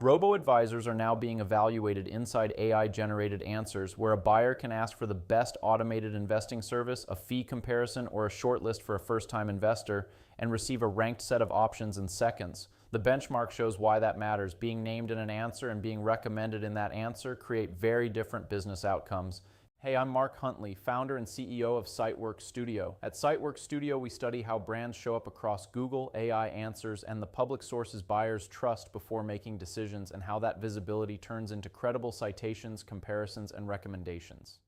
Robo-advisors are now being evaluated inside AI-generated answers, where a buyer can ask for the best automated investing service, a fee comparison, or a shortlist for a first-time investor, and receive a ranked set of options in seconds. The benchmark shows why that matters. Being named in an answer and being recommended in that answer create very different business outcomes. Hey, I'm Mark Huntley, founder and CEO of Siteworks Studio. At Siteworks Studio, we study how brands show up across Google, AI answers, and the public sources buyers trust before making decisions, and how that visibility turns into credible citations, comparisons, and recommendations.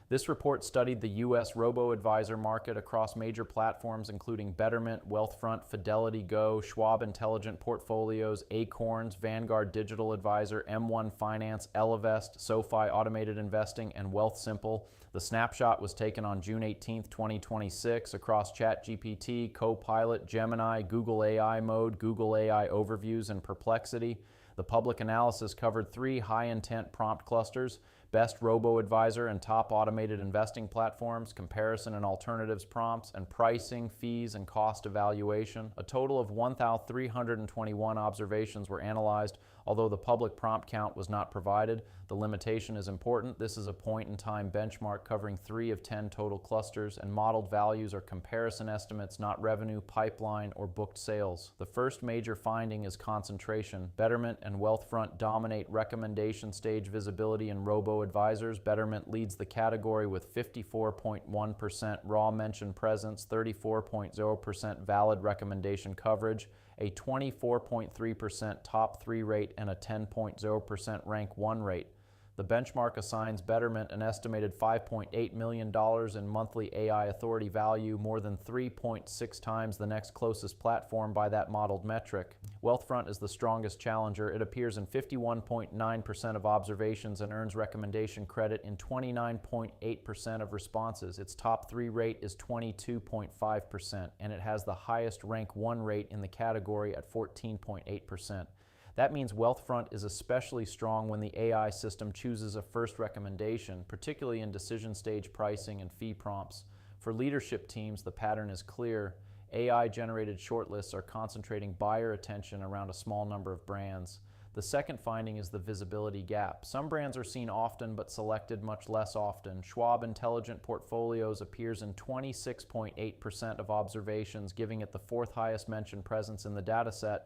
This report studied the U.S. Robo-Advisor market across major platforms including Betterment, Wealthfront, Fidelity, 𝐒𝐲, Schwab Intelligent Portfolios, Acorns, Vanguard Digital Advisor, M1 Finance, Ellevest, SoFi Automated Investing, and Wealthsimple. The snapshot was taken on June 18, 2026 across ChatGPT, Copilot, Gemini, Google AI Mode, Google AI Overviews, and Perplexity. The public analysis covered 3 high-intent prompt clusters: best robo-advisor and top automated investing platforms, comparison and alternatives prompts, and pricing, fees, and cost evaluation. A total of 1,321 observations were analyzed, although the public prompt count was not provided. The limitation is important. This is a point-in-time benchmark covering 3 of 10 total clusters, and modeled values are comparison estimates, not revenue, pipeline, or booked sales. The first major finding is concentration. Betterment and Wealthfront dominate recommendation stage visibility in robo-advisors. Betterment leads the category with 54.1% raw mention presence, 34.0% valid recommendation coverage, a 24.3% top 3 rate, and a 10.0% rank 1 rate. The benchmark assigns Betterment an estimated $5.8 million in monthly AI authority value, more than 3.6 times the next closest platform by that modeled metric. Wealthfront is the strongest challenger. It appears in 51.9% of observations and earns recommendation credit in 29.8% of responses. Its top 3 rate is 22.5%, and it has the highest rank 1 rate in the category at 14.8%. That means Wealthfront is especially strong when the AI system chooses a first recommendation, particularly in decision stage pricing and fee prompts. For leadership teams, the pattern is clear. AI-generated shortlists are concentrating buyer attention around a small number of brands. The second finding is the visibility gap. Some brands are seen often but selected much less often. Schwab Intelligent Portfolios appears in 26.8% of observations, giving it the 4th highest mention presence in the dataset,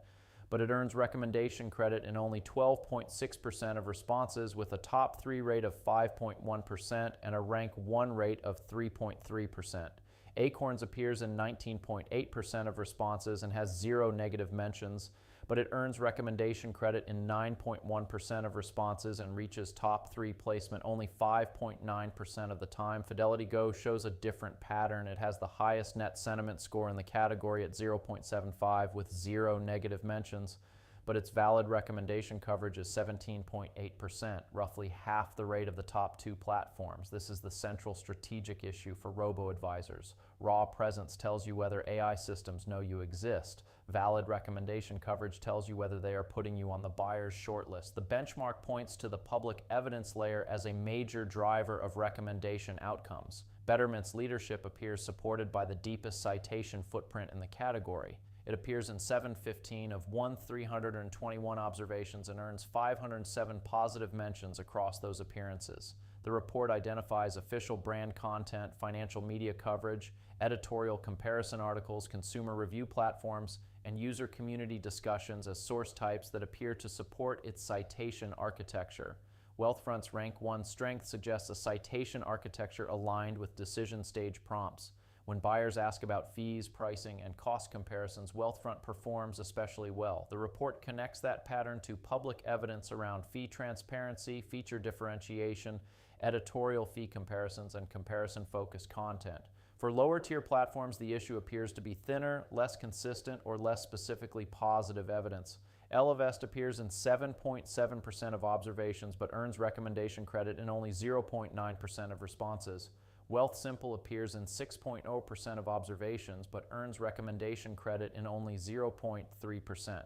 but it earns recommendation credit in only 12.6% of responses, with a top 3 rate of 5.1% and a rank 1 rate of 3.3%. Acorns appears in 19.8% of responses and has 0 negative mentions, but it earns recommendation credit in 9.1% of responses and reaches top 3 placement only 5.9% of the time. Fidelity 𝐒𝐻 shows a different pattern. It has the highest net sentiment score in the category at 0.75 with 0 negative mentions, but its valid recommendation coverage is 17.8%, roughly half the rate of the top 2 platforms. This is the central strategic issue for robo-advisors. Raw presence tells you whether AI systems know you exist. Valid recommendation coverage tells you whether they are putting you on the buyer's shortlist. The benchmark points to the public evidence layer as a major driver of recommendation outcomes. Betterment's leadership appears supported by the deepest citation footprint in the category. It appears in 715 of 1,321 observations and earns 507 positive mentions across those appearances. The report identifies official brand content, financial media coverage, editorial comparison articles, consumer review platforms, and user community discussions as source types that appear to support its citation architecture. Wealthfront's rank 1 strength suggests a citation architecture aligned with decision stage prompts. When buyers ask about fees, pricing, and cost comparisons, Wealthfront performs especially well. The report connects that pattern to public evidence around fee transparency, feature differentiation, editorial fee comparisons, and comparison-focused content. For lower-tier platforms, the issue appears to be thinner, less consistent, or less specifically positive evidence. Ellevest appears in 7.7% of observations but earns recommendation credit in only 0.9% of responses. Wealthsimple appears in 6.0% of observations but earns recommendation credit in only 0.3%.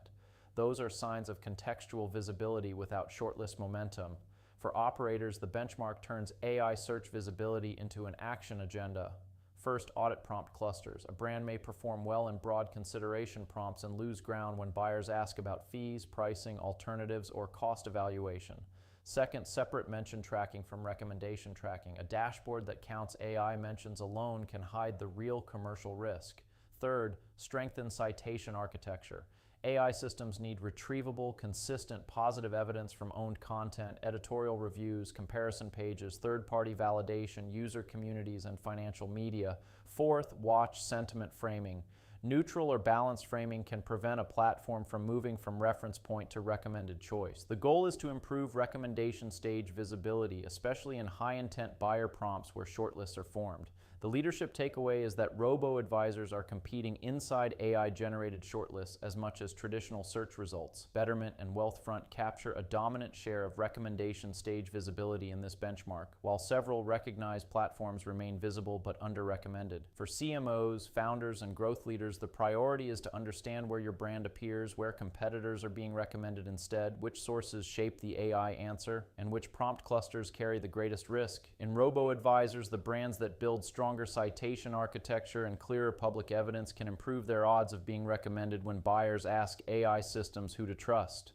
Those are signs of contextual visibility without shortlist momentum. For operators, the benchmark turns AI search visibility into an action agenda. First, audit prompt clusters. A brand may perform well in broad consideration prompts and lose ground when buyers ask about fees, pricing, alternatives, or cost evaluation. Second, separate mention tracking from recommendation tracking. A dashboard that counts AI mentions alone can hide the real commercial risk. Third, strengthen citation architecture. AI systems need retrievable, consistent, positive evidence from owned content, editorial reviews, comparison pages, third-party validation, user communities, and financial media. Fourth, watch sentiment framing. Neutral or balanced framing can prevent a platform from moving from reference point to recommended choice. The goal is to improve recommendation stage visibility, especially in high-intent buyer prompts where shortlists are formed. The leadership takeaway is that robo-advisors are competing inside AI-generated shortlists as much as traditional search results. Betterment and Wealthfront capture a dominant share of recommendation stage visibility in this benchmark, while several recognized platforms remain visible but under-recommended. For CMOs, founders, and growth leaders, the priority is to understand where your brand appears, where competitors are being recommended instead, which sources shape the AI answer, and which prompt clusters carry the greatest risk. In robo-advisors, the brands that build stronger citation architecture and clearer public evidence can improve their odds of being recommended when buyers ask AI systems who to trust.